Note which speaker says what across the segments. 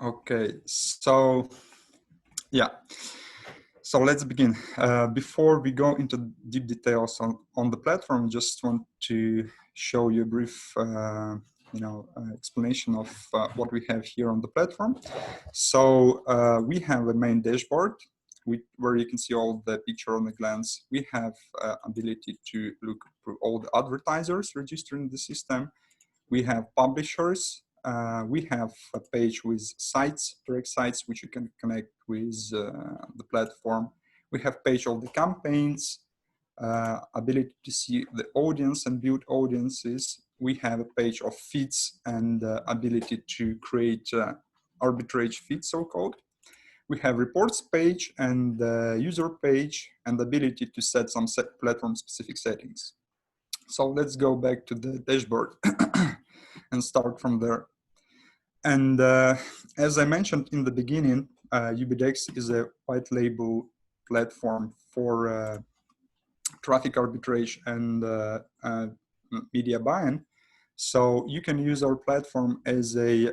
Speaker 1: Okay, so yeah, so let's begin. Before we go into deep details on the platform, just want to show you a brief, explanation of what we have here on the platform. So we have a main dashboard where you can see all the picture on a glance. We have ability to look through all the advertisers registered in the system. We have publishers. We have a page with sites, direct sites, which you can connect with the platform. We have page of the campaigns, ability to see the audience and build audiences. We have a page of feeds and ability to create arbitrage feeds, so-called. We have reports page and user page and ability to set some platform-specific settings. So let's go back to the dashboard and start from there. And as I mentioned in the beginning, Ubidex is a white label platform for traffic arbitrage and media buying. So you can use our platform as a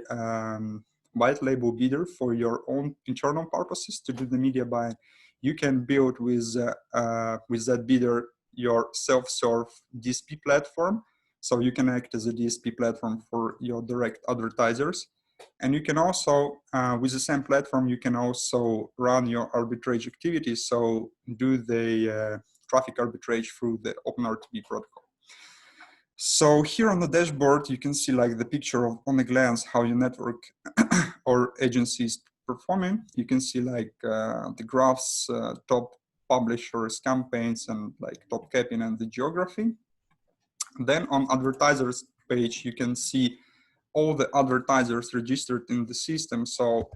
Speaker 1: white label bidder for your own internal purposes to do the media buying. You can build with that bidder your self-serve DSP platform. So you can act as a DSP platform for your direct advertisers. And you can also, with the same platform, you can also run your arbitrage activities. So do the traffic arbitrage through the OpenRTB protocol. So here on the dashboard, you can see like the picture of, on a glance, how your network or agency is performing. You can see like the graphs, top publishers, campaigns, and like top capping and the geography. Then on advertisers page, you can see all the advertisers registered in the system. So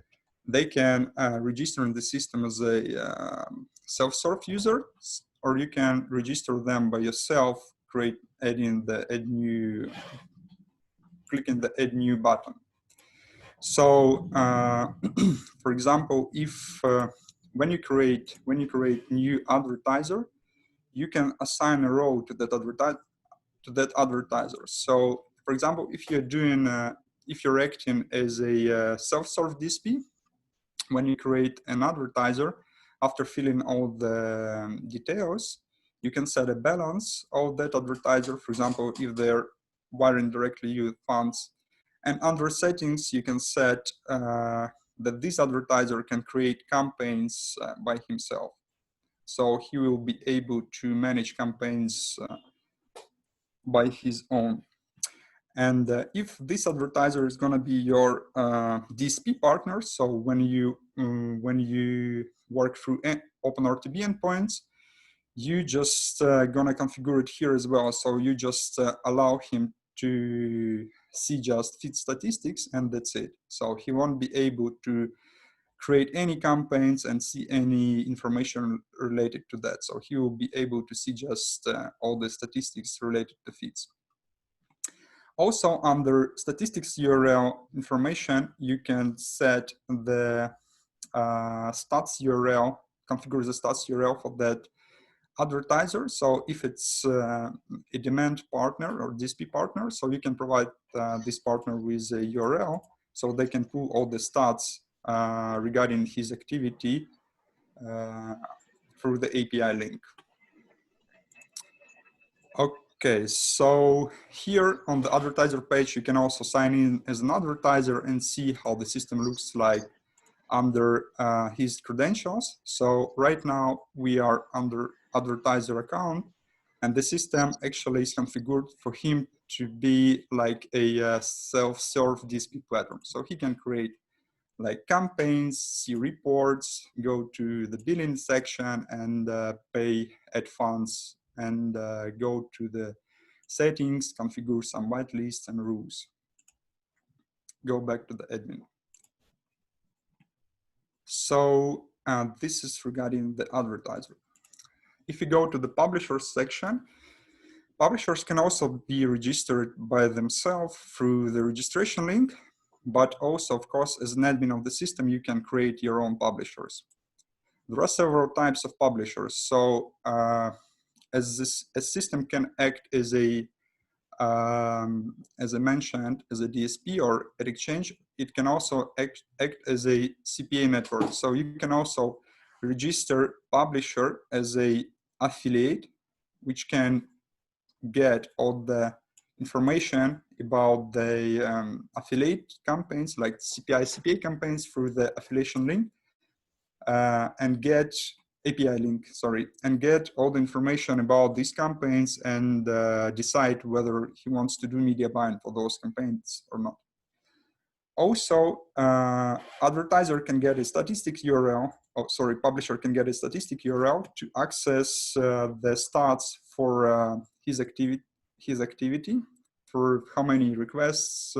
Speaker 1: they can register in the system as a self-serve user, or you can register them by yourself, clicking the add new button. So for example, if when you create new advertiser, you can assign a role to that advertiser. So for example, if you're doing if you're acting as a self-serve DSP, when you create an advertiser, after filling all the details, you can set a balance of that advertiser. For example, if they're wiring directly you funds, and under settings, you can set that this advertiser can create campaigns by himself. So he will be able to manage campaigns by his own. And if this advertiser is going to be your DSP partner, so when you work through OpenRTB endpoints, you just gonna configure it here as well. So you just allow him to see just feed statistics, and that's it. So he won't be able to create any campaigns and see any information related to that. So he will be able to see just all the statistics related to feeds. Also, under statistics URL information, you can set the stats URL, configure the stats URL for that advertiser. So if it's a demand partner or DSP partner, so you can provide this partner with a URL so they can pull all the stats regarding his activity through the API link. Okay, so here on the advertiser page, you can also sign in as an advertiser and see how the system looks like under his credentials. So right now we are under advertiser account, and the system actually is configured for him to be like a self-serve DSP platform. So he can create like campaigns, see reports, go to the billing section and pay ad funds, and go to the settings, configure some whitelists and rules. Go back to the admin. So this is regarding the advertiser. If you go to the publishers section, publishers can also be registered by themselves through the registration link, but also, of course, as an admin of the system, you can create your own publishers. There are several types of publishers. So as a system can act as a as I mentioned, as a DSP or Ad Exchange, it can also act as a CPA network. So you can also register publisher as a affiliate, which can get all the information about the affiliate campaigns, like CPA campaigns, through the affiliation link, and get API link, sorry, and get all the information about these campaigns and decide whether he wants to do media buying for those campaigns or not. Also, advertiser can get a statistic URL, publisher can get a statistic URL to access the stats for his activity, for how many requests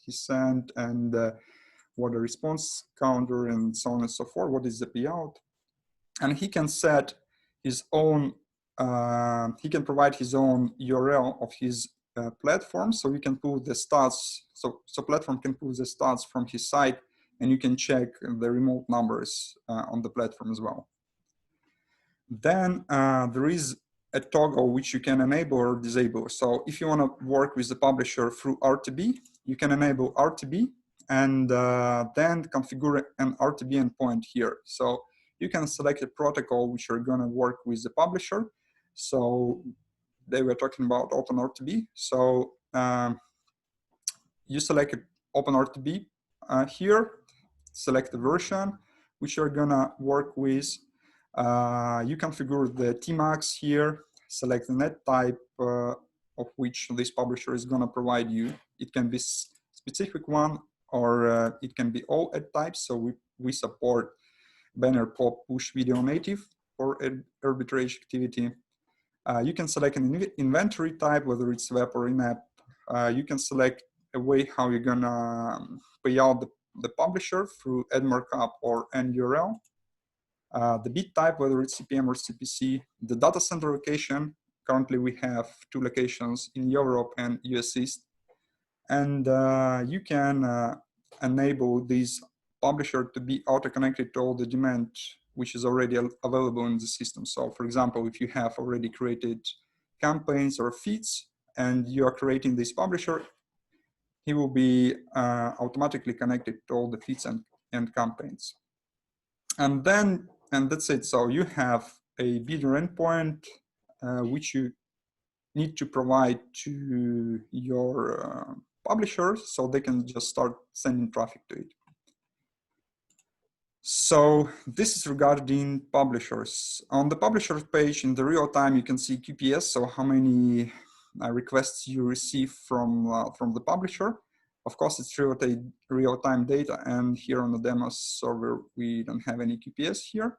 Speaker 1: he sent, and what the response counter, and so on and so forth, what is the payout. And he can set his own, he can provide his own URL of his platform, so you can pull the stats, so platform can pull the stats from his site, and you can check the remote numbers on the platform as well. Then there is a toggle which you can enable or disable. So if you want to work with the publisher through RTB, you can enable RTB and then configure an RTB endpoint here. So you can select a protocol which you're going to work with the publisher. So they were talking about OpenRTB. So you select OpenRTB here, select the version which you're going to work with. You configure the Tmax here, select the net type of which this publisher is going to provide you. It can be specific one, or it can be all ad types. So we support banner, pop, push, video native for arbitrage activity. You can select an inventory type, whether it's web or in-app. You can select a way how you're gonna pay out the publisher through ad markup or end URL. The bid type, whether it's CPM or CPC. The data center location. Currently we have 2 locations in Europe and US East. And you can enable this publisher to be auto-connected to all the demand which is already available in the system. So for example, if you have already created campaigns or feeds and you are creating this publisher, he will be automatically connected to all the feeds and campaigns. And that's it. So you have a bidder endpoint which you need to provide to your publishers so they can just start sending traffic to it. So this is regarding publishers. On the publisher page in the real time, you can see QPS, so how many requests you receive from the publisher. Of course, it's real-time data, and here on the demo server, we don't have any QPS here.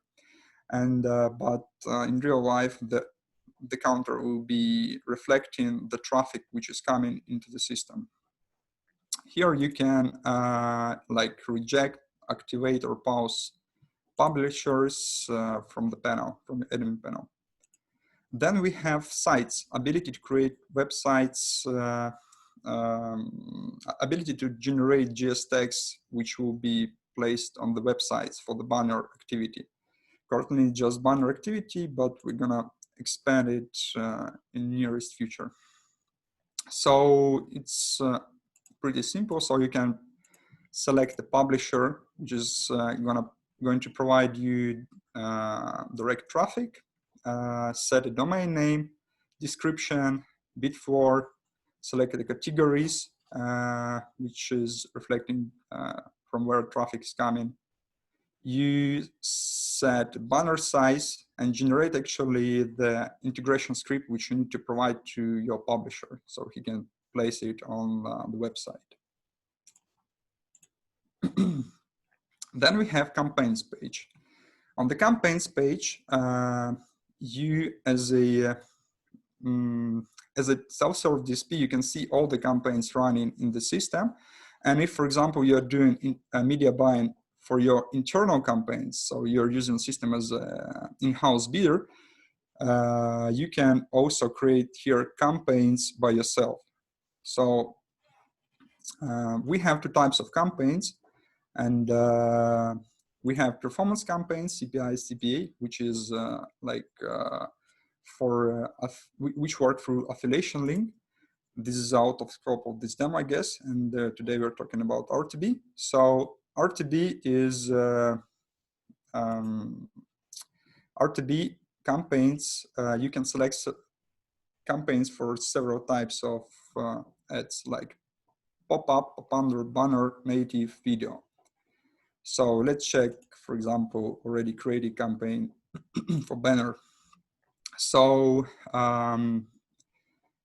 Speaker 1: And but in real life, the counter will be reflecting the traffic which is coming into the system. Here you can like reject, activate, or pause publishers from the panel, from the admin panel. Then we have sites, ability to create websites, ability to generate GS tags, which will be placed on the websites for the banner activity. Currently just banner activity, but we're gonna expand it in nearest future. So it's pretty simple. So you can select the publisher, which is going to provide you direct traffic, set a domain name, description, bid for, select the categories, which is reflecting from where traffic is coming. You set banner size and generate actually the integration script which you need to provide to your publisher so he can place it on the website. Then we have campaigns page. On the campaigns page, you as a self-serve DSP, you can see all the campaigns running in the system. And if, for example, you're doing media buying for your internal campaigns, so you're using the system as an in-house bidder, you can also create here campaigns by yourself. So we have 2 types of campaigns, and we have performance campaigns, CPI, CPA, which is which work through affiliation link. this is out of scope of this demo, I guess, and today we're talking about RTB. So RTB is RTB campaigns. You can select campaigns for several types of ads, like pop-up, pop-under, banner, native, video. So let's check, for example, already created campaign for banner. So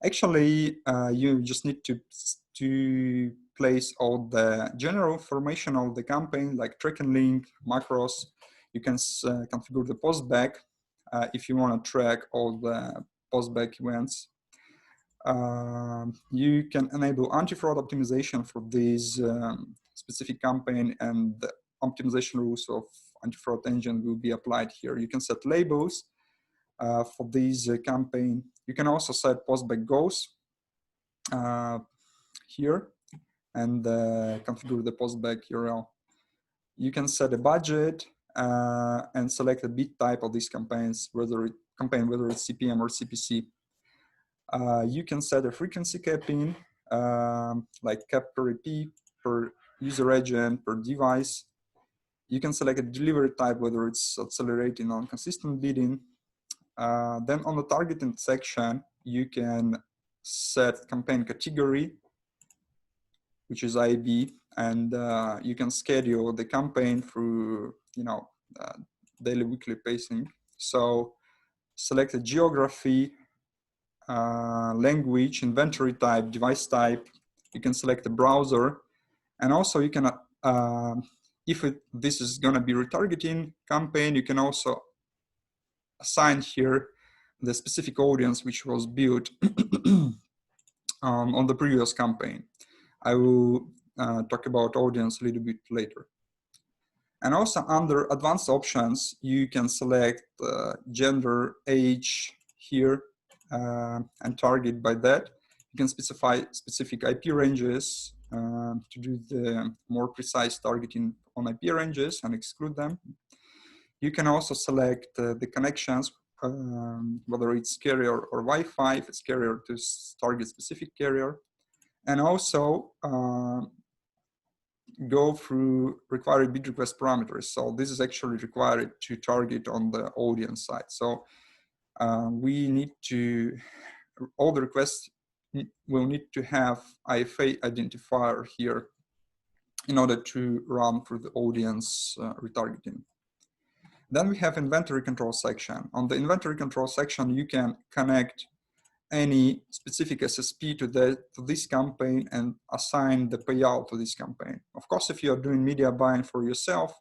Speaker 1: actually, you just need to place all the general information of the campaign, like tracking link, macros. You can configure the postback if you want to track all the postback events. You can enable anti-fraud optimization for this specific campaign, and the optimization rules of anti-fraud engine will be applied here. You can set labels for this campaign. You can also set postback goals here and configure the postback URL. You can set a budget and select a bid type of these campaigns, whether it's CPM or CPC. You can set a frequency capping, like cap per EP, per user agent, per device. You can select a delivery type, whether it's accelerating or consistent bidding. Then on the targeting section, you can set campaign category, which is IB, and you can schedule the campaign through, daily, weekly pacing. So select a geography, language, inventory type, device type. You can select a browser, and also you can, if this is going to be retargeting campaign, you can also assign here the specific audience which was built on the previous campaign. I will talk about audience a little bit later. And also under advanced options, you can select gender, age here, and target by that. You can specify specific IP ranges to do the more precise targeting on IP ranges and exclude them. You can also select the connections, whether it's carrier or Wi-Fi, if it's carrier to target specific carrier. And also go through required bid request parameters. So this is actually required to target on the audience side. So we need to, all the requests will need to have IFA identifier here in order to run through the audience retargeting. Then we have inventory control section. On the inventory control section, you can connect any specific SSP to this campaign and assign the payout to this campaign. Of course, if you're doing media buying for yourself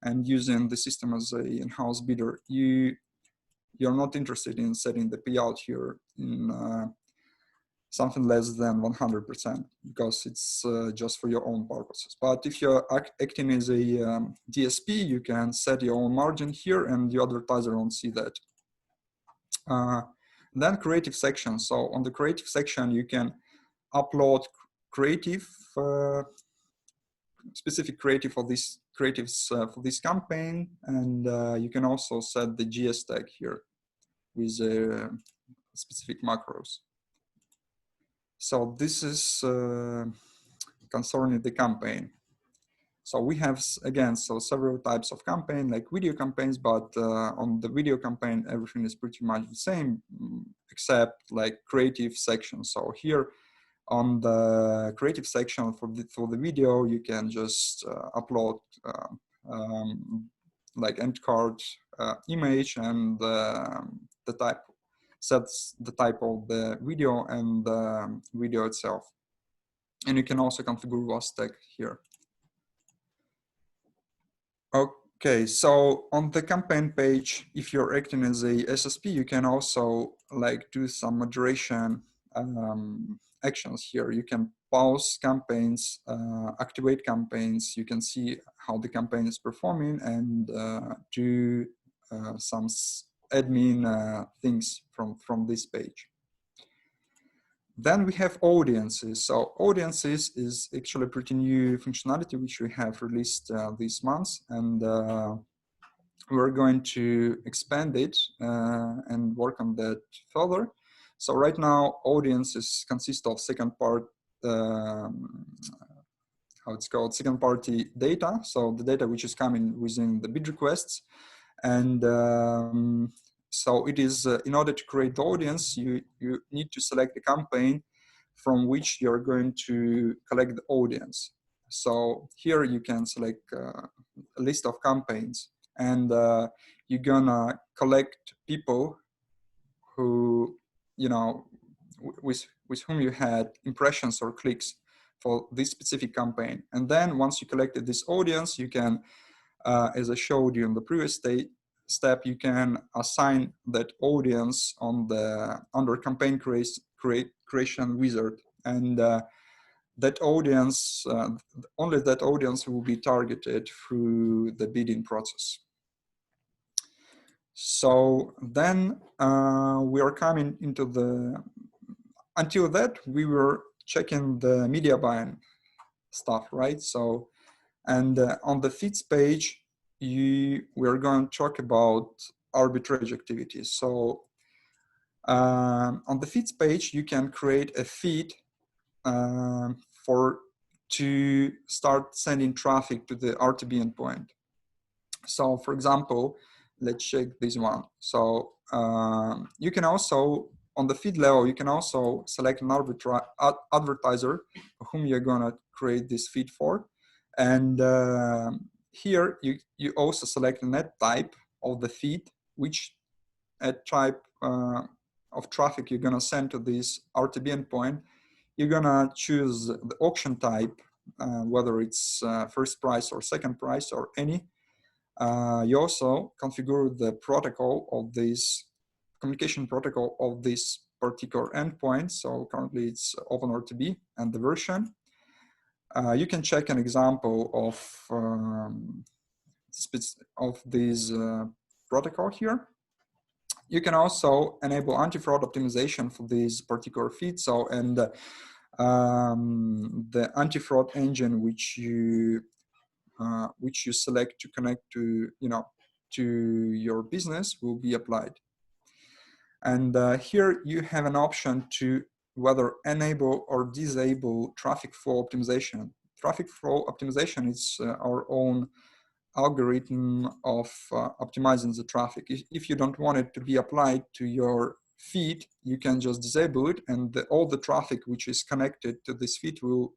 Speaker 1: and using the system as an in-house bidder, you're not interested in setting the payout here in something less than 100%, because it's just for your own purposes. But if you're acting as a DSP, you can set your own margin here and the advertiser won't see that. Then creative section. So on the creative section, you can upload creative, specific creative for this creatives for this campaign, and you can also set the GS tag here with specific macros. So this is concerning the campaign. So we have, again, so several types of campaign, like video campaigns, but on the video campaign, everything is pretty much the same, except like creative section. So here on the creative section for the video, you can just upload like end card image, and the type sets the type of the video and the video itself. And you can also configure WAS tag here. Okay, so on the campaign page, if you're acting as a SSP, you can also like do some moderation actions here. You can pause campaigns, activate campaigns. You can see how the campaign is performing, and do some admin things from this page. Then we have audiences. So audiences is actually a pretty new functionality which we have released this month, and we're going to expand it and work on that further. So right now, audiences consist of second party data. So the data which is coming within the bid requests. And so it is, in order to create the audience, you need to select a campaign from which you're going to collect the audience. So here you can select a list of campaigns, and you're gonna collect people who, you know, with whom you had impressions or clicks for this specific campaign. And then once you collected this audience, you can, as I showed you in the previous step, you can assign that audience on the under campaign creation wizard, and that audience, only that audience will be targeted through the bidding process. So then we are coming into the, until that we were checking the media buying stuff, right? So, and on the feeds page, we're going to talk about arbitrage activities. So on the feeds page, you can create a feed to start sending traffic to the RTB endpoint. So for example, let's check this one. So you can also, on the feed level, you can also select an advertiser whom you're gonna create this feed for. And here you also select the net type of the feed, which type of traffic you're gonna send to this RTB endpoint. You're gonna choose the auction type, whether it's first price or second price or any. You also configure the protocol of this communication protocol of this particular endpoint. So currently it's OpenRTB and the version. You can check an example of this protocol here. You can also enable anti-fraud optimization for this particular feed. So, and the anti-fraud engine which you select to connect to, to your business will be applied. And here you have an option to whether enable or disable traffic flow optimization. Traffic flow optimization is our own algorithm of optimizing the traffic. If you don't want it to be applied to your feed, you can just disable it, and all the traffic which is connected to this feed will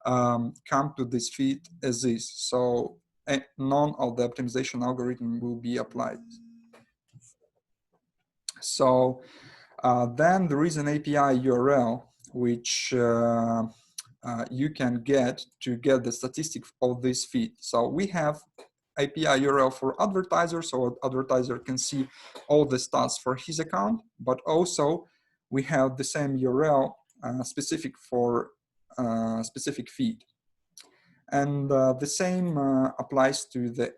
Speaker 1: come to this feed as is. So none of the optimization algorithm will be applied. So then there is an API URL which you can get to get the statistics of this feed. So we have API URL for advertisers, so advertiser can see all the stats for his account, but also we have the same URL specific for specific feed. And the same applies to the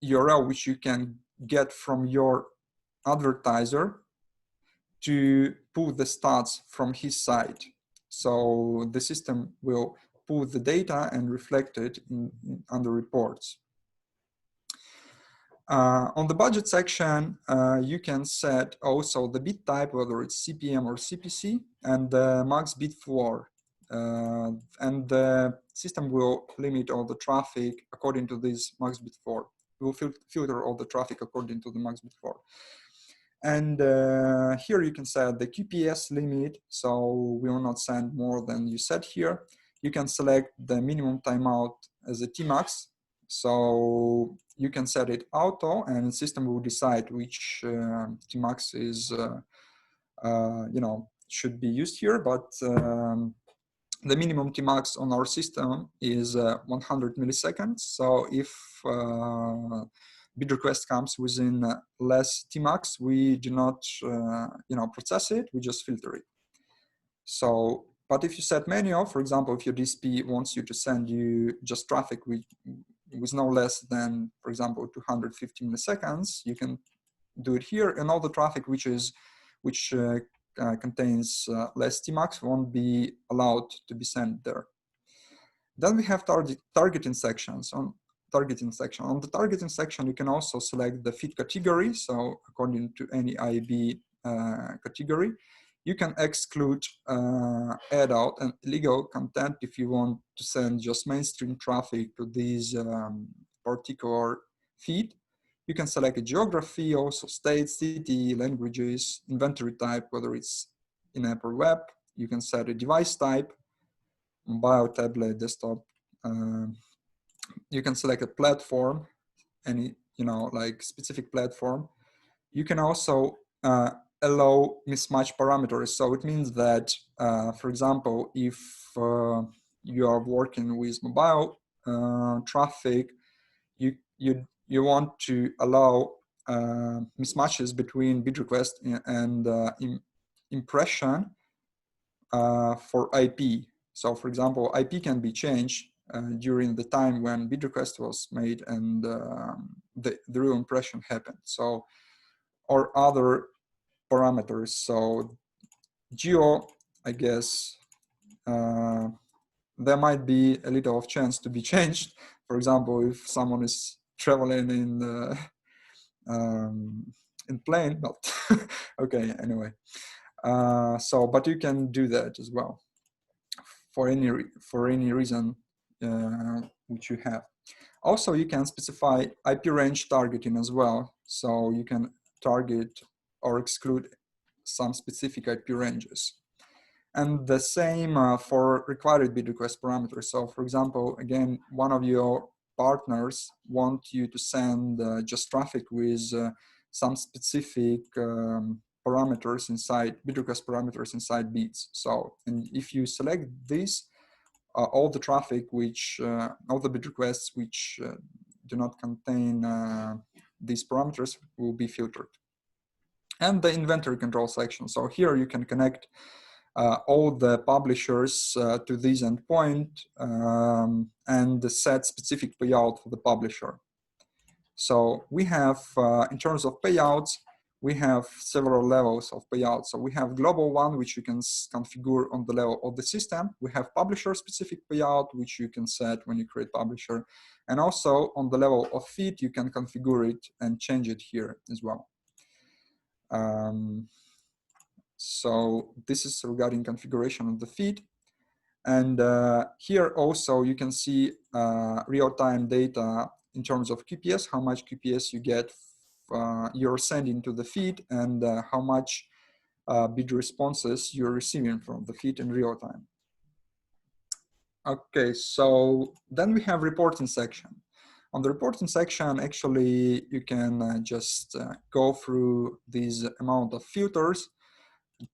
Speaker 1: URL which you can get from your advertiser to pull the stats from his site. So the system will pull the data and reflect it on the reports. On the budget section, you can set also the bid type, whether it's CPM or CPC, and the max bid floor. And the system will limit all the traffic according to this max bid floor. It will filter all the traffic according to the max bid floor. And here you can set the QPS limit, so we will not send more than you set here. You can select the minimum timeout as a Tmax, so you can set it auto, and the system will decide which Tmax is, should be used here. But the minimum Tmax on our system is 100 milliseconds. So if bid request comes within less Tmax, we do not, process it. We just filter it. So, but if you set manual, for example, if your DSP wants you to send you just traffic with no less than, for example, 250 milliseconds, you can do it here, and all the traffic which contains less Tmax won't be allowed to be sent there. Then we have targeting sections. On the targeting section, you can also select the feed category. So according to any IAB category. You can exclude add out and illegal content if you want to send just mainstream traffic to this particular feed. You can select a geography, also state, city, languages, inventory type, whether it's in-app or web. You can set a device type, mobile, tablet, desktop. You can select a platform, any, like specific platform. You can also allow mismatch parameters. So it means that, for example, if you are working with mobile traffic, you want to allow mismatches between bid request and impression for IP. So for example, IP can be changed during the time when bid request was made and the real impression happened. So, or other parameters. So geo, I guess, there might be a little of chance to be changed. For example, if someone is traveling in plane, but okay, anyway. But you can do that as well for any reason which you have. Also, you can specify IP range targeting as well. So you can target or exclude some specific IP ranges. And the same for required bid request parameters. So for example, again, one of your partners want you to send just traffic with some specific parameters inside, bid request parameters inside bids. So, and if you select this, all the traffic which, all the bid requests which do not contain these parameters will be filtered. And the inventory control section. So here you can connect all the publishers to this endpoint and set specific payout for the publisher. So we have, in terms of payouts, we have several levels of payouts. So we have global one, which you can configure on the level of the system. We have publisher-specific payout, which you can set when you create publisher. And also on the level of feed, you can configure it and change it here as well. So this is regarding configuration of the feed. And here also you can see real-time data in terms of QPS, how much QPS you get, you're sending to the feed, and how much bid responses you're receiving from the feed in real time. Okay, so then we have reporting section. On the reporting section, actually, you can just go through this amount of filters,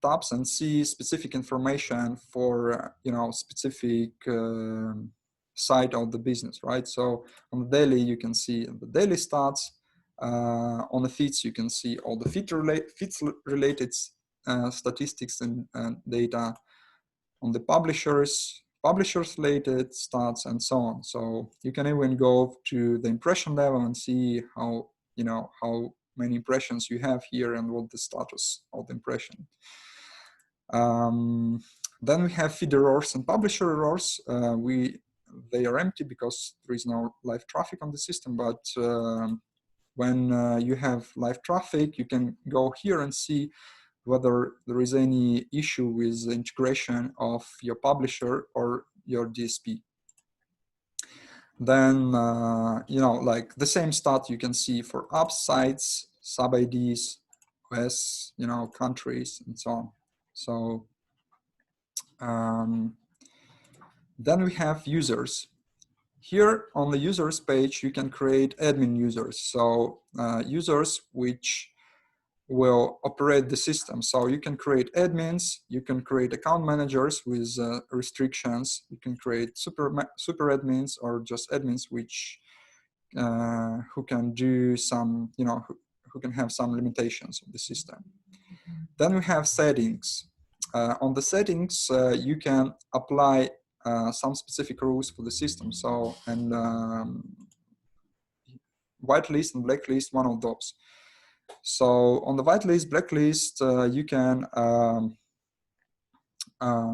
Speaker 1: tabs, and see specific information for specific side of the business, right? So on the daily, you can see the daily stats. On the feeds, you can see all the feeds-related statistics and data. On the publishers-related stats, and so on. So you can even go to the impression level and see how how many impressions you have here and what the status of the impression. Then we have feed errors and publisher errors. They are empty because there is no live traffic on the system, but when you have live traffic, you can go here and see whether there is any issue with the integration of your publisher or your DSP. Then, like the same stat you can see for apps, sites, sub-IDs, OS, countries, and so on. So then we have users. Here on the users page, you can create admin users. So users which will operate the system. So you can create admins, you can create account managers with restrictions, you can create super admins or just admins which who can do some, who can have some limitations of the system. Then we have settings. On the settings, you can apply some specific rules for the system. So, and whitelist and blacklist, one of those. So on the whitelist, blacklist, you can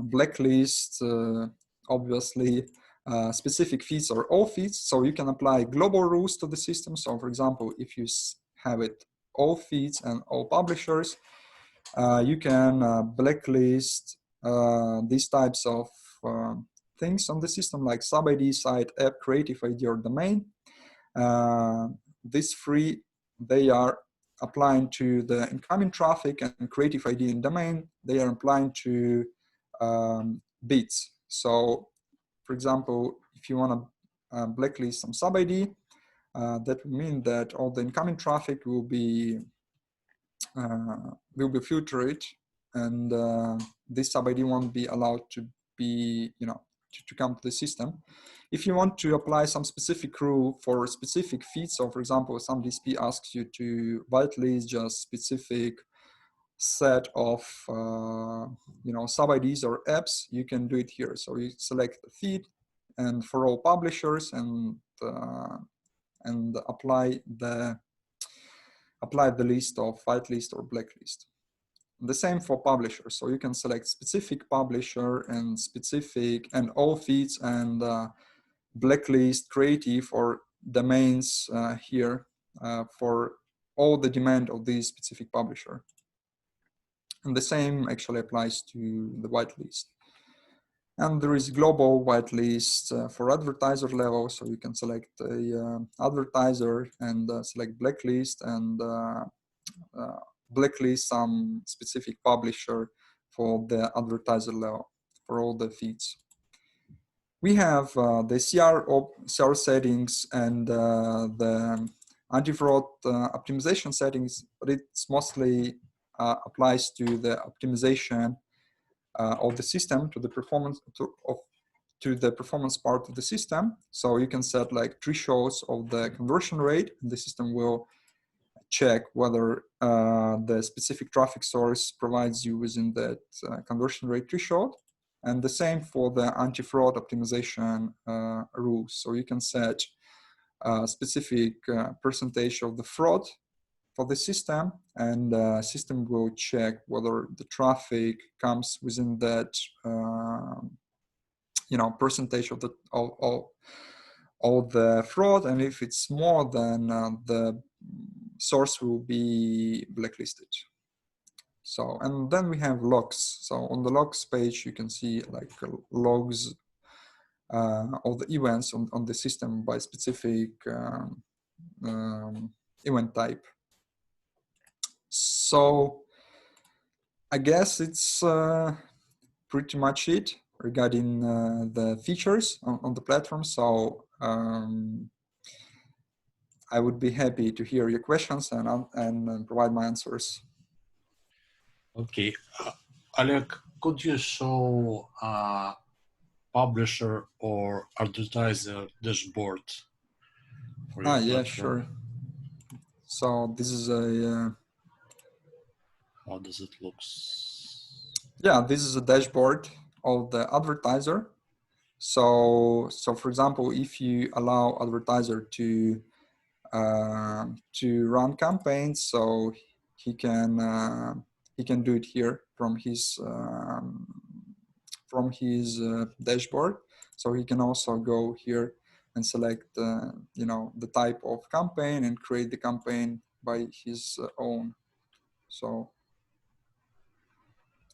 Speaker 1: blacklist, obviously, specific feeds or all feeds. So you can apply global rules to the system. So for example, if you have it all feeds and all publishers, You can blacklist these types of things on the system, like sub-ID, site, app, creative ID, or domain. These three, they are applying to the incoming traffic, and creative ID and domain, they are applying to bits. So, for example, if you want to blacklist some sub-ID, that would mean that all the incoming traffic will be filtered, and this sub-ID won't be allowed to be, to come to the system. If you want to apply some specific rule for specific feeds, so for example, some DSP asks you to whitelist just specific set of sub-IDs or apps, you can do it here. So you select the feed, and for all publishers, and apply the list of whitelist or blacklist. The same for publishers. So you can select specific publisher and specific and all feeds, and blacklist creative or domains here for all the demand of this specific publisher. And the same actually applies to the whitelist. And there is global whitelist for advertiser level. So you can select a advertiser and select blacklist, and blacklist some specific publisher for the advertiser level for all the feeds. We have the CR settings and the anti-fraud optimization settings, but it's mostly applies to the optimization of the system, to the performance to the performance part of the system. So you can set like thresholds of the conversion rate, and the system will check whether the specific traffic source provides you within that conversion rate threshold. And the same for the anti-fraud optimization rules. So you can set a specific percentage of the fraud for the system, and the system will check whether the traffic comes within that percentage of the fraud, and if it's more, then the source will be blacklisted. So, and then we have logs. So on the logs page, you can see like logs of the events on the system by specific event type. So I guess it's pretty much it regarding the features on the platform. So I would be happy to hear your questions and provide my answers.
Speaker 2: Okay, Oleg, could you show publisher or advertiser dashboard?
Speaker 1: Yeah, sure. So this is a.
Speaker 2: How does it look?
Speaker 1: Yeah, this is a dashboard of the advertiser. So for example, if you allow advertiser to run campaigns, so he can do it here from his dashboard. So he can also go here and select the type of campaign and create the campaign by his own. So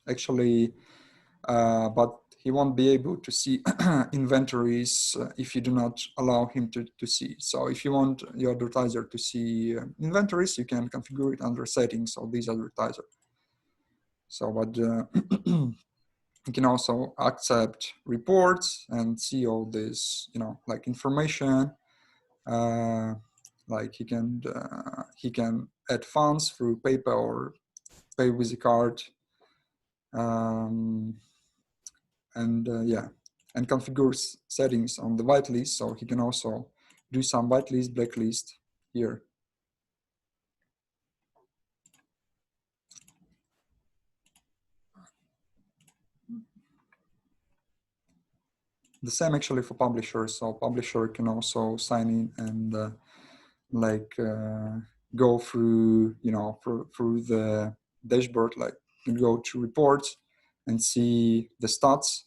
Speaker 1: actually, but he won't be able to see inventories if you do not allow him to see. So if you want your advertiser to see inventories, you can configure it under settings of this advertiser. So, but you can also accept reports and see all this, like information. Like he can add funds through PayPal or pay with a card. And configure settings on the whitelist, so he can also do some whitelist, blacklist here. The same actually for publishers. So publisher can also sign in and go through, through the dashboard, like you go to reports and see the stats.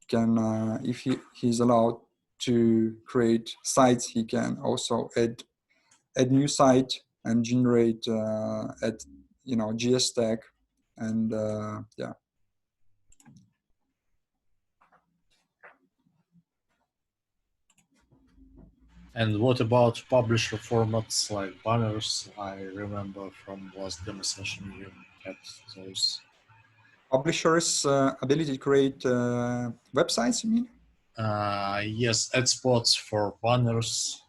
Speaker 1: Can if he's allowed to create sites, he can also add new site and generate GS tag And yeah.
Speaker 2: And what about publisher formats like banners? I remember from last demo session you had those.
Speaker 1: Publishers' ability to create websites, you mean?
Speaker 2: Yes, ad spots for banners.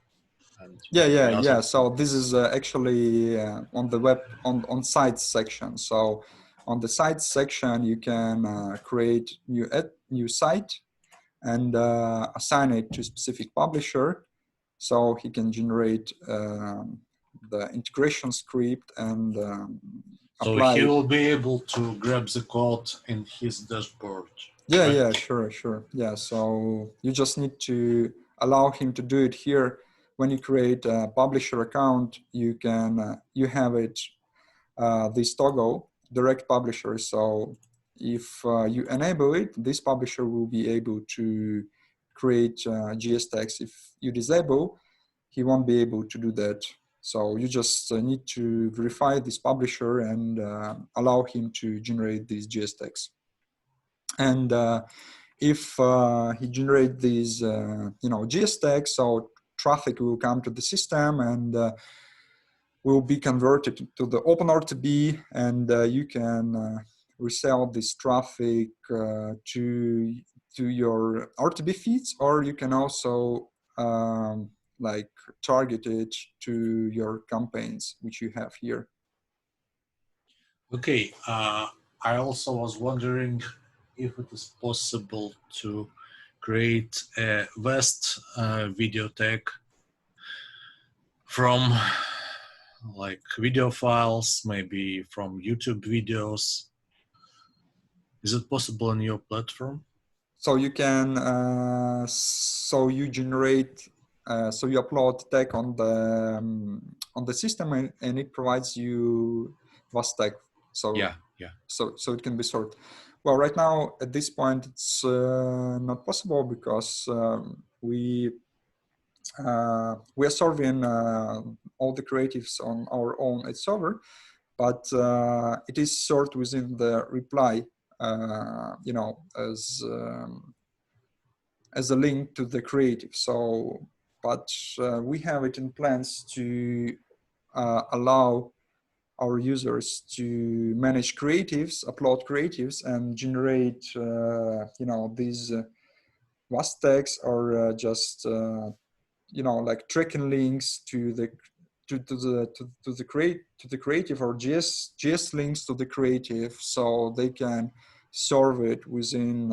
Speaker 2: And
Speaker 1: Yeah. So this is actually on the web on sites section. So on the sites section, you can create new site and assign it to a specific publisher, so he can generate the integration script and
Speaker 2: so
Speaker 1: apply
Speaker 2: he
Speaker 1: it.
Speaker 2: will be able to grab the code in his dashboard.
Speaker 1: Yeah,
Speaker 2: right?
Speaker 1: yeah, sure. Yeah, so you just need to allow him to do it here. When you create a publisher account, you can you have it this toggle direct publisher. So if you enable it, this publisher will be able to create GS tags. If you disable, he won't be able to do that. So you just need to verify this publisher and allow him to generate these GS tags. And if he generates these, GS tags, so traffic will come to the system and will be converted to the open RTB, and you can resell this traffic to your RTB feeds, or you can also like target it to your campaigns, which you have here.
Speaker 2: Okay, I also was wondering if it is possible to create a West video tag from like video files, maybe from YouTube videos. Is it possible on your platform?
Speaker 1: So you can, so you generate, so you upload tag on the system, and it provides you VAS tag. So
Speaker 2: yeah.
Speaker 1: So it can be sorted. Well, right now at this point it's not possible because we are serving all the creatives on our own ad server, but it is stored within the reply, as a link to the creative. So, but we have it in plans to allow our users to manage creatives, upload creatives, and generate, these WAS tags, or just, like tracking links to the creative, or GS links to the creative, so they can serve it within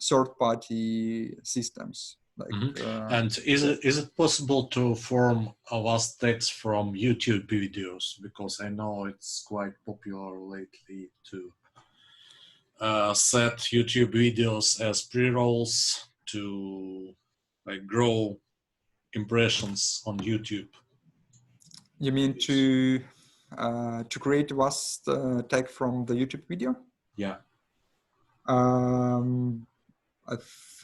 Speaker 1: third-party systems. Like,
Speaker 2: and is it possible to form a VAS text from YouTube videos? Because I know it's quite popular lately to set YouTube videos as pre-rolls to like grow impressions on YouTube.
Speaker 1: You mean to create WAS tag from the YouTube video?
Speaker 2: Yeah.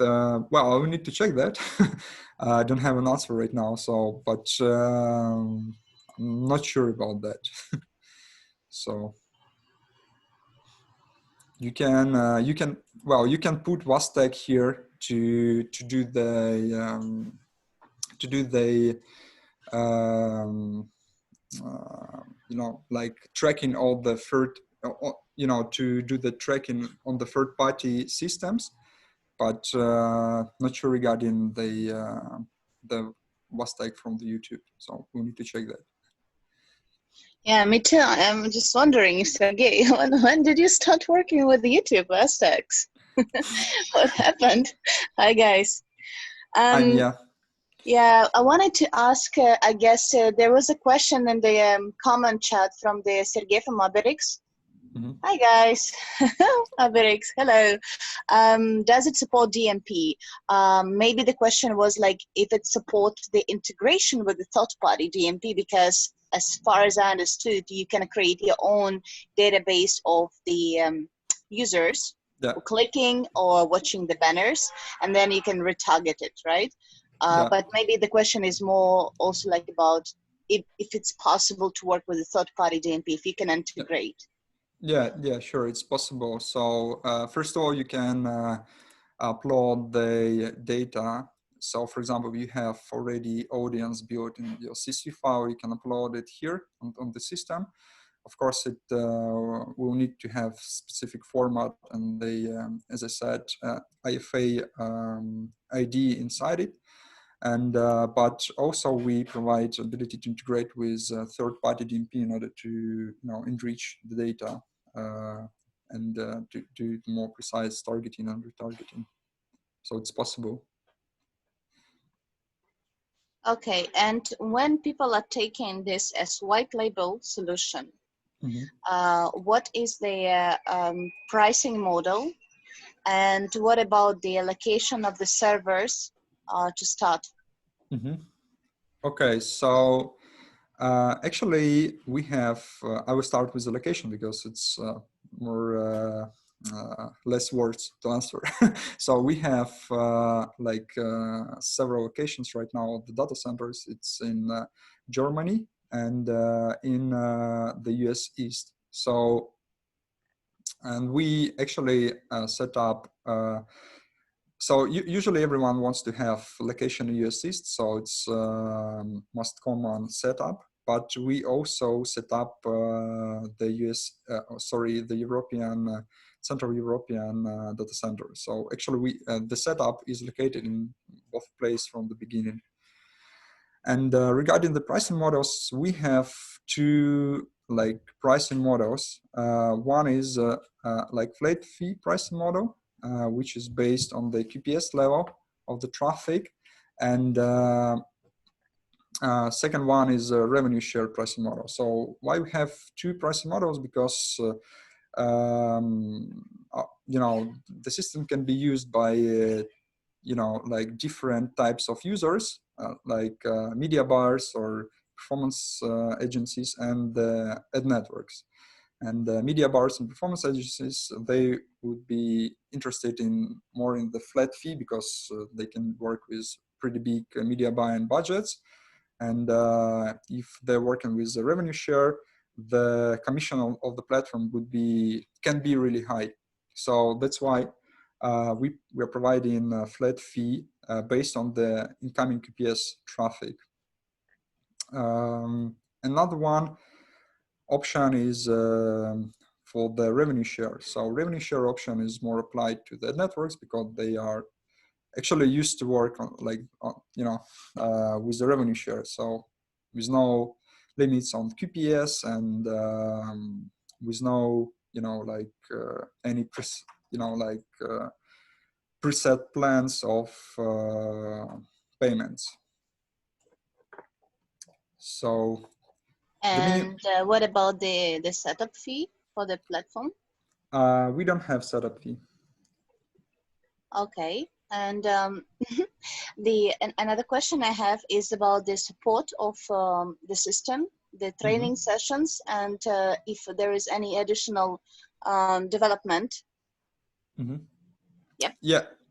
Speaker 1: Well, I will need to check that. I don't have an answer right now, so, but I'm not sure about that. So you can put WAS tag here to do the like tracking all the to do the tracking on the third party systems, but not sure regarding the WAS tag from the YouTube. So we need to check that.
Speaker 3: Yeah, me too. I'm just wondering, Sergey, when did you start working with the YouTube WAS tags? What happened? Hi, guys.
Speaker 1: Yeah.
Speaker 3: Yeah, I wanted to ask, I guess there was a question in the comment chat from the Sergey from Ubidex.
Speaker 1: Mm-hmm.
Speaker 3: Hi, guys. Ubidex, hello. Does it support DMP? Maybe the question was like if it supports the integration with the third-party DMP, because as far as I understood, you can create your own database of the users clicking or watching the banners, and then you can retarget it, right? But maybe the question is more also like about if it's possible to work with a third-party DMP, if you can integrate.
Speaker 1: Yeah, sure, it's possible. So first of all, you can upload the data. So for example, if you have already audience built in your CSV file, you can upload it here on the system. Of course, it will need to have specific format and the, as I said, IFA ID inside it. And but also we provide ability to integrate with third-party DMP in order to enrich the data and to do more precise targeting and retargeting. So it's possible.
Speaker 3: Okay, and when people are taking this as white label solution, what is the pricing model, and what about the allocation of the servers to start?
Speaker 1: Okay, so actually we have, I will start with the location because it's more less words to answer. So we have several locations right now of the data centers. It's in Germany and in the US East. So, and we actually set up, so usually everyone wants to have location in US East, so it's most common setup. But we also set up the European, Central European data center. So actually the setup is located in both places from the beginning. And regarding the pricing models, we have two pricing models. One is flat fee pricing model, which is based on the QPS level of the traffic. And second one is a revenue share pricing model. So why we have two pricing models? Because the system can be used by different types of users, media buyers or performance agencies and ad networks. And media buyers and performance agencies, they would be interested in more in the flat fee because they can work with pretty big media buying budgets. And if they're working with the revenue share, the commission of the platform can be really high. So that's why we are providing a flat fee based on the incoming QPS traffic. Another one option is for the revenue share. So revenue share option is more applied to the networks because they are actually used to work on with the revenue share. So with no limits on QPS and with no any preset plans of payments. So.
Speaker 3: And what about the setup fee for the platform?
Speaker 1: We don't have setup fee.
Speaker 3: Okay, and another question I have is about the support of the system, the training sessions, and if there is any additional development.
Speaker 1: Yep.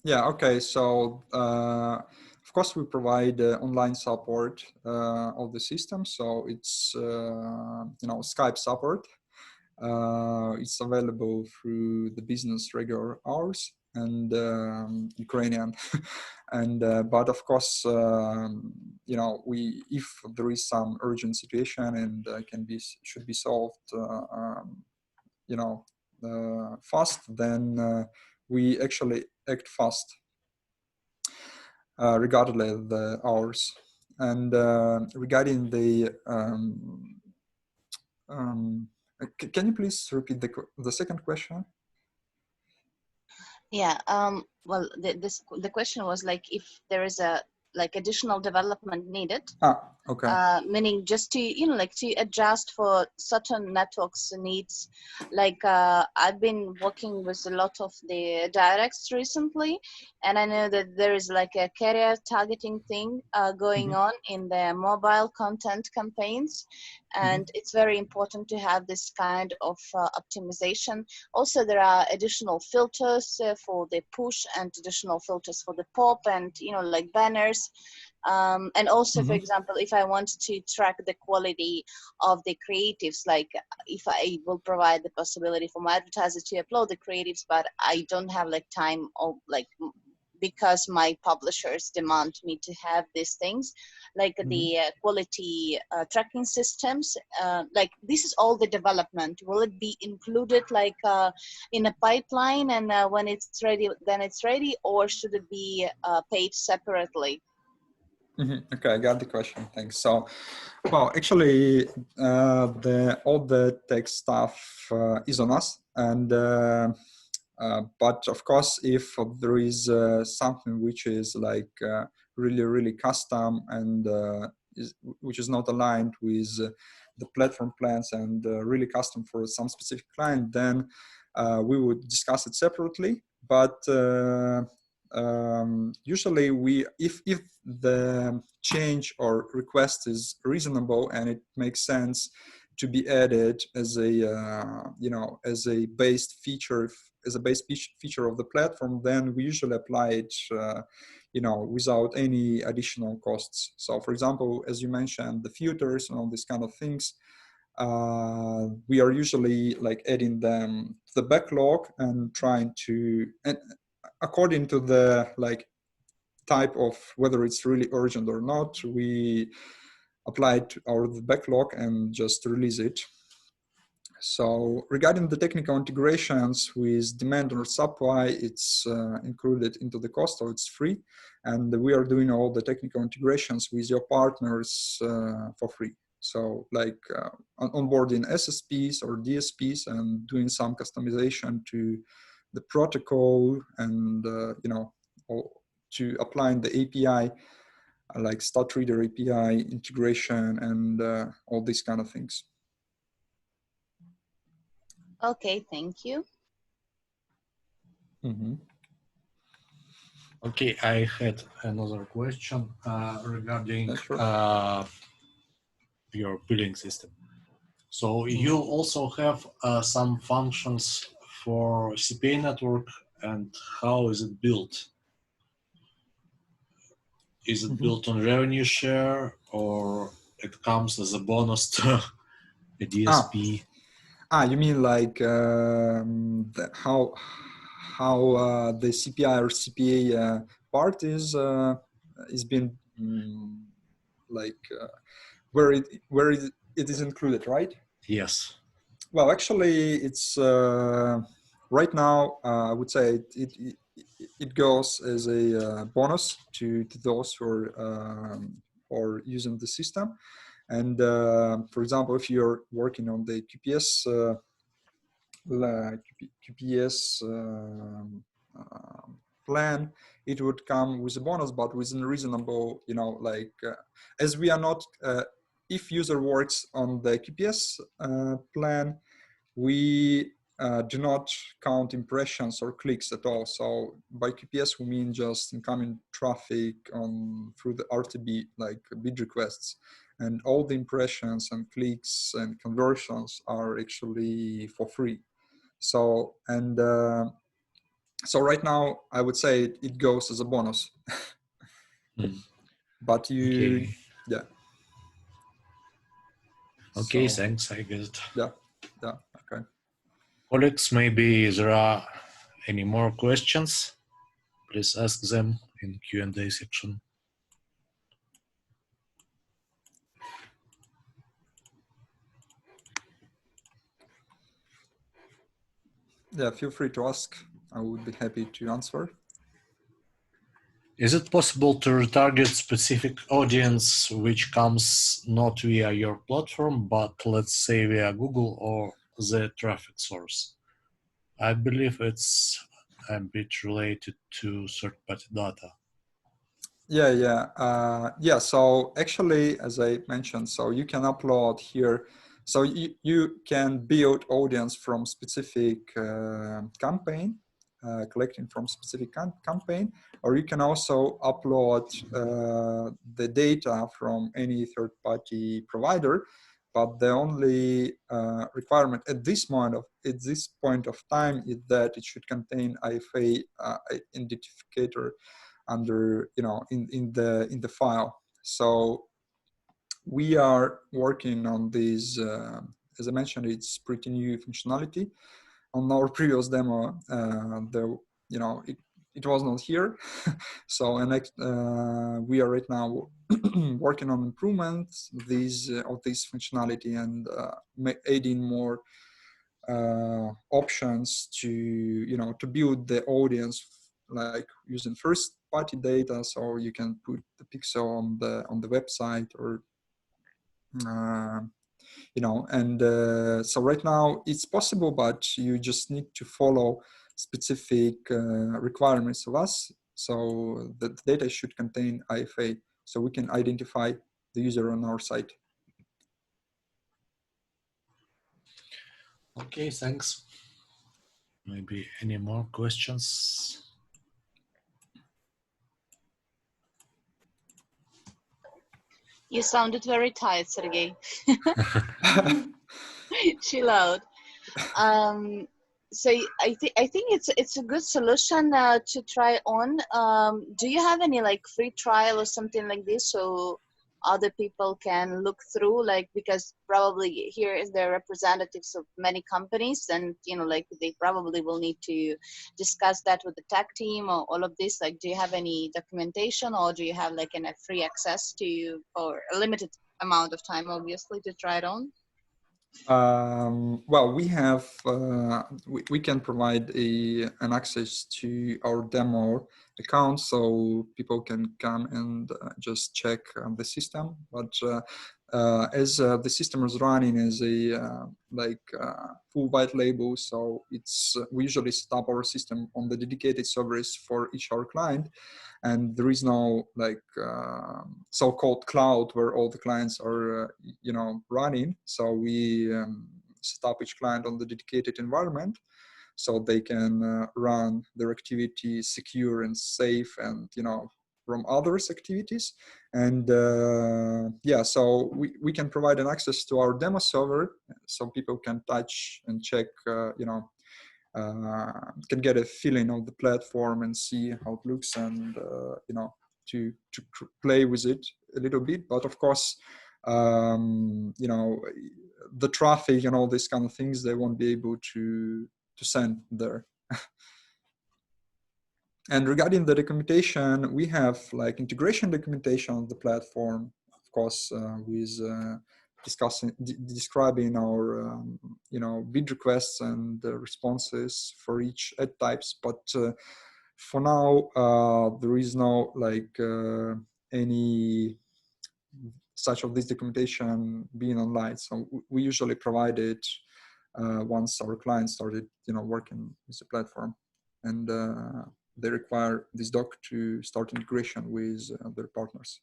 Speaker 1: Yeah. Okay. So of course we provide online support of the system. So it's Skype support. It's available through the business regular hours and Ukrainian. And but of course if there is some urgent situation and should be solved fast, then we actually act fast regardless of the hours. And regarding the can you please repeat the second question?
Speaker 3: Yeah, well, the question was like if there is a additional development needed.
Speaker 1: Okay.
Speaker 3: Meaning just to to adjust for certain networks needs. I've been working with a lot of the directs recently, and I know that there is a carrier targeting thing going on in the mobile content campaigns, and it's very important to have this kind of optimization. Also, there are additional filters for the push and additional filters for the pop and banners. this. And also, for example, if I want to track the quality of the creatives, like if I will provide the possibility for my advertisers to upload the creatives, but I don't have like time or like because my publishers demand me to have these things, like the quality tracking systems, like this is all the development. Will it be included like in a pipeline, and when it's ready, then it's ready, or should it be paid separately?
Speaker 1: Okay, I got the question. Thanks. So, well, actually, all the tech stuff is on us, and but of course, if there is something which is like really custom and which is not aligned with the platform plans and really custom for some specific client, then we would discuss it separately. But usually if the change or request is reasonable and it makes sense to be added as a as a base feature of the platform, then we usually apply it without any additional costs. So for example, as you mentioned, the filters and all these kind of things, we are usually like adding them to the backlog and trying to, and according to the like type of whether it's really urgent or not, we apply it to our backlog and just release it. So regarding the technical integrations with demand or supply, it's included into the cost, or it's free. And we are doing all the technical integrations with your partners for free. So like onboarding SSPs or DSPs and doing some customization to the protocol and, to applying the API, like Start Reader API integration and all these kind of things.
Speaker 3: Okay, thank you.
Speaker 2: Okay, I had another question regarding your billing system. So you also have some functions for CPA network, and how is it built? Is it built on revenue share, or it comes as a bonus to a DSP?
Speaker 1: You mean like how the CPI or CPA part is been like where it is included, right?
Speaker 2: Yes.
Speaker 1: Well, actually, it's right now. I would say it goes as a bonus to those who are using the system. And for example, if you're working on the QPS plan, it would come with a bonus, but within reasonable, as we are not, if user works on the QPS plan, we do not count impressions or clicks at all. So by QPS, we mean just incoming traffic through the RTB, like bid requests. And all the impressions and clicks and conversions are actually for free. So, and so right now, I would say it goes as a bonus. But
Speaker 2: yeah. Okay,
Speaker 1: so,
Speaker 2: thanks, I guess.
Speaker 1: Yeah, okay.
Speaker 2: Colleagues, maybe there are any more questions? Please ask them in Q&A section.
Speaker 1: Yeah, feel free to ask. I would be happy to answer.
Speaker 2: Is it possible to retarget specific audience which comes not via your platform, but let's say via Google or the traffic source? I believe it's a bit related to third-party data.
Speaker 1: Yeah. So actually, as I mentioned, so you can upload here. So you can build audience from specific campaign, collecting from specific campaign, or you can also upload the data from any third-party provider. But the only requirement at this point of time is that it should contain IFA identifier under, you know, in the file. So we are working on these, as I mentioned, it's pretty new functionality. On our previous demo, you know, it was not here. So we are right now working on improvements of this functionality and adding more options to, you know, to build the audience, like using first party data, so you can put the pixel on the website, or you know, and so right now it's possible, but you just need to follow specific requirements of us. So the data should contain IFA, so we can identify the user on our site.
Speaker 2: Okay, thanks. Maybe any more questions?
Speaker 3: You sounded very tired, Sergey. Chill out. So I think it's a good solution to try on. Do you have any like free trial or something like this, so other people can look through, like, because probably here is the representatives of many companies, and you know, like they probably will need to discuss that with the tech team or all of this. Like, do you have any documentation, or do you have like a free access to, or a limited amount of time, obviously, to try it on?
Speaker 1: Well, we have we can provide an access to our demo account, so people can come and just check the system. But as the system is running as a full white label, so it's we usually set up our system on the dedicated servers for each our client, and there is no like so-called cloud where all the clients are you know, running. So we set up each client on the dedicated environment, so they can run their activity secure and safe, and you know, from others activities. And yeah, so we can provide an access to our demo server, so people can touch and check, you know, can get a feeling of the platform and see how it looks, and you know, to play with it a little bit. But of course, you know, the traffic and all these kind of things, they won't be able to send there. And regarding the documentation, we have like integration documentation on the platform, of course, with describing our you know, bid requests and responses for each ad types. But for now, there is no like any such of this documentation being online. So we usually provide it once our clients started, you know, working with the platform, and they require this doc to start integration with their partners.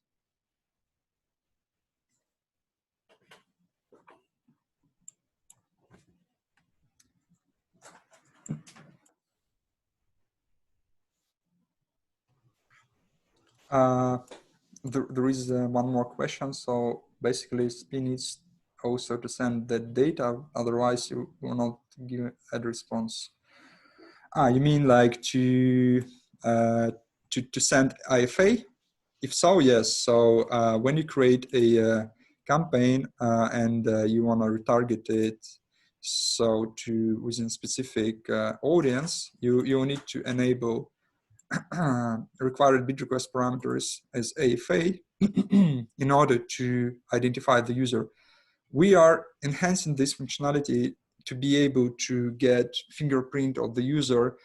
Speaker 1: There is one more question. So basically, SPI needs also to send the data, otherwise you will not give ad response. You mean like to send IFA? If so, yes. So when you create a campaign and you want to retarget it, so to within specific audience, you need to enable required bid request parameters as AFA in order to identify the user. We are enhancing this functionality to be able to get fingerprint of the user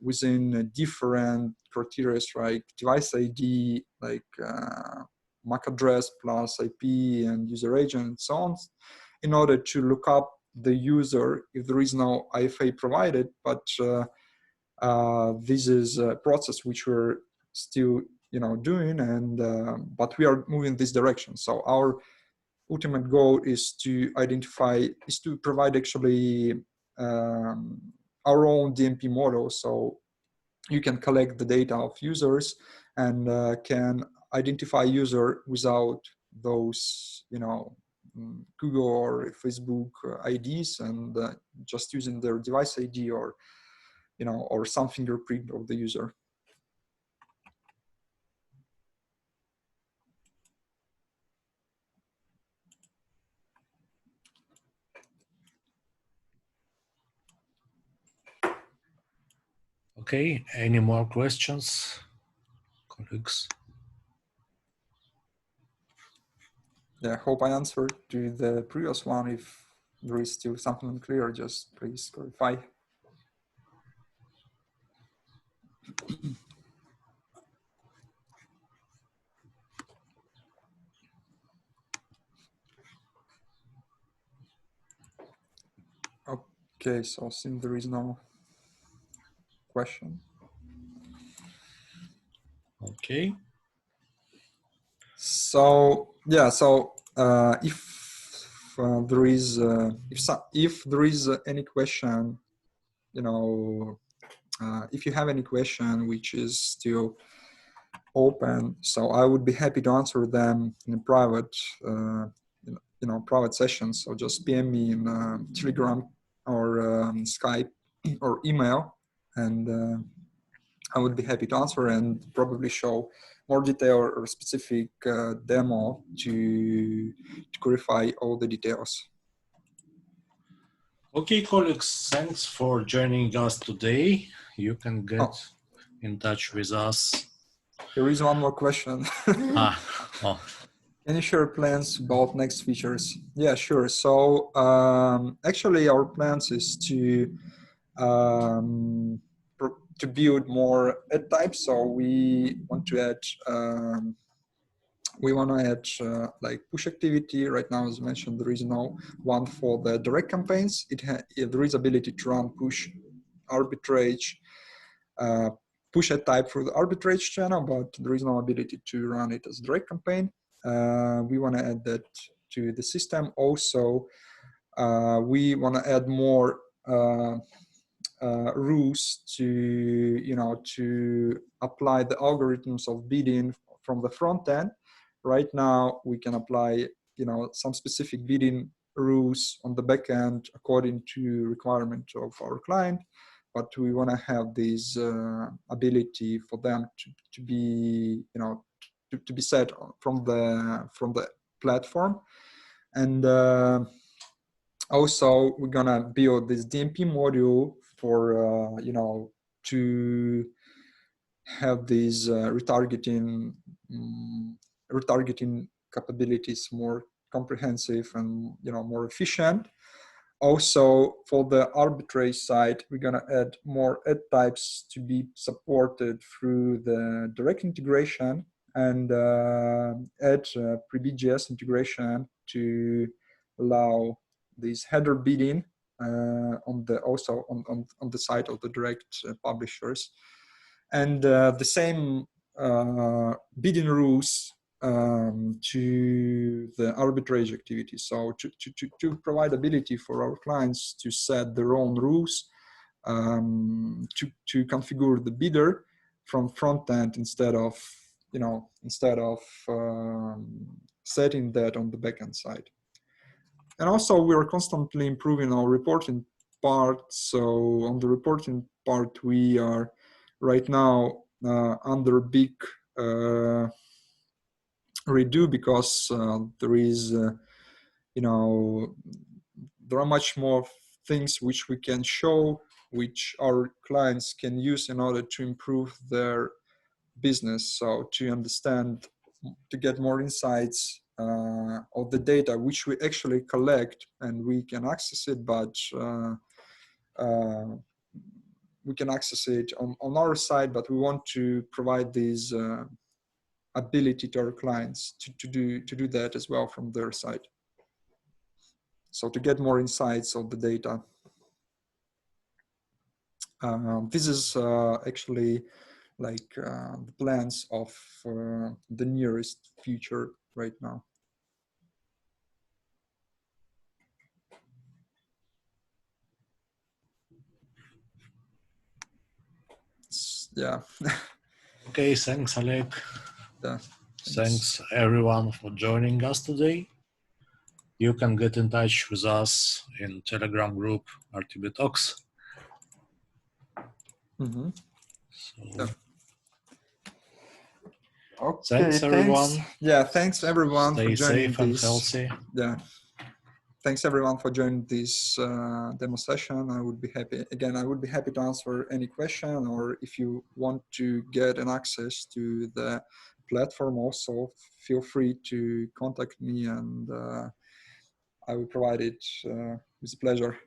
Speaker 1: within different criteria, like device ID, like MAC address plus IP and user agent and so on, in order to look up the user if there is no IFA provided. But this is a process which we're still, you know, doing, and but we are moving this direction. So our ultimate goal is to provide actually our own DMP model, so you can collect the data of users and can identify user without those, you know, Google or Facebook IDs, and just using their device ID or, you know, or some fingerprint of the user.
Speaker 2: Okay, any more questions, colleagues?
Speaker 1: Yeah, I hope I answered to the previous one. If there is still something unclear, just please clarify. Okay, so since there is no question.
Speaker 2: Okay.
Speaker 1: So yeah, so if there is if there is any question, you know, if you have any question which is still open, so I would be happy to answer them in a private, private sessions. So just PM me in Telegram or Skype or email, and I would be happy to answer and probably show more detail or specific demo to clarify all the details.
Speaker 2: Okay, colleagues, thanks for joining us today. You can get in touch with us.
Speaker 1: There is one more question. Can you share plans about next features? Yeah, sure. So actually our plans is to build more ad types. So we want to add like push activity. Right now, as mentioned, there is no one for the direct campaigns. There is ability to run push arbitrage, push ad type through the arbitrage channel, but there is no ability to run it as direct campaign. We want to add that to the system. Also, we want to add more rules to apply the algorithms of bidding from the front end. Right now, we can apply some specific bidding rules on the back end according to requirement of our client, but we want to have this ability for them to be to be set from the platform. And also we're gonna build this DMP module for to have these retargeting capabilities more comprehensive and more efficient. Also, for the arbitrage side, we're gonna add more ad types to be supported through the direct integration, and add pre-BGS integration to allow this header bidding on the side of the direct publishers, and the same bidding rules to the arbitrage activity. So to provide ability for our clients to set their own rules, to configure the bidder from front end instead of setting that on the backend side. And also we are constantly improving our reporting part. So on the reporting part, we are right now under big redo, because there is there are much more things which we can show, which our clients can use in order to improve their business. So to understand, to get more insights of the data which we actually collect, and we can access it, but we can access it on our side, but we want to provide these ability to our clients to do that as well from their side. So to get more insights of the data. This is actually like the plans of the nearest future right now. Yeah.
Speaker 2: Okay, thanks, Oleg.
Speaker 1: Yeah,
Speaker 2: thanks everyone for joining us today. You can get in touch with us in Telegram group RTB-Talks.
Speaker 1: Mm-hmm.
Speaker 2: So,
Speaker 1: yeah. Okay,
Speaker 2: thanks everyone.
Speaker 1: Yeah, thanks everyone
Speaker 2: Stay
Speaker 1: for joining
Speaker 2: safe and
Speaker 1: this.
Speaker 2: healthy.
Speaker 1: Yeah. thanks everyone for joining this demo session. I would be happy to answer any question, or if you want to get an access to the platform also, feel free to contact me, and I will provide it with pleasure.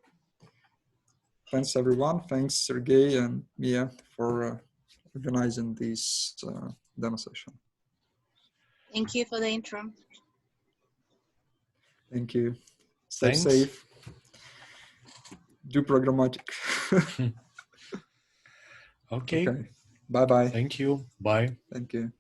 Speaker 1: Thanks everyone. Thanks Sergey and Mia for organizing this demo session.
Speaker 3: Thank you for the intro.
Speaker 1: Thank you. Stay
Speaker 2: Thanks.
Speaker 1: safe. Do programmatic.
Speaker 2: Okay.
Speaker 1: Bye-bye.
Speaker 2: Thank you. Bye.
Speaker 1: Thank you.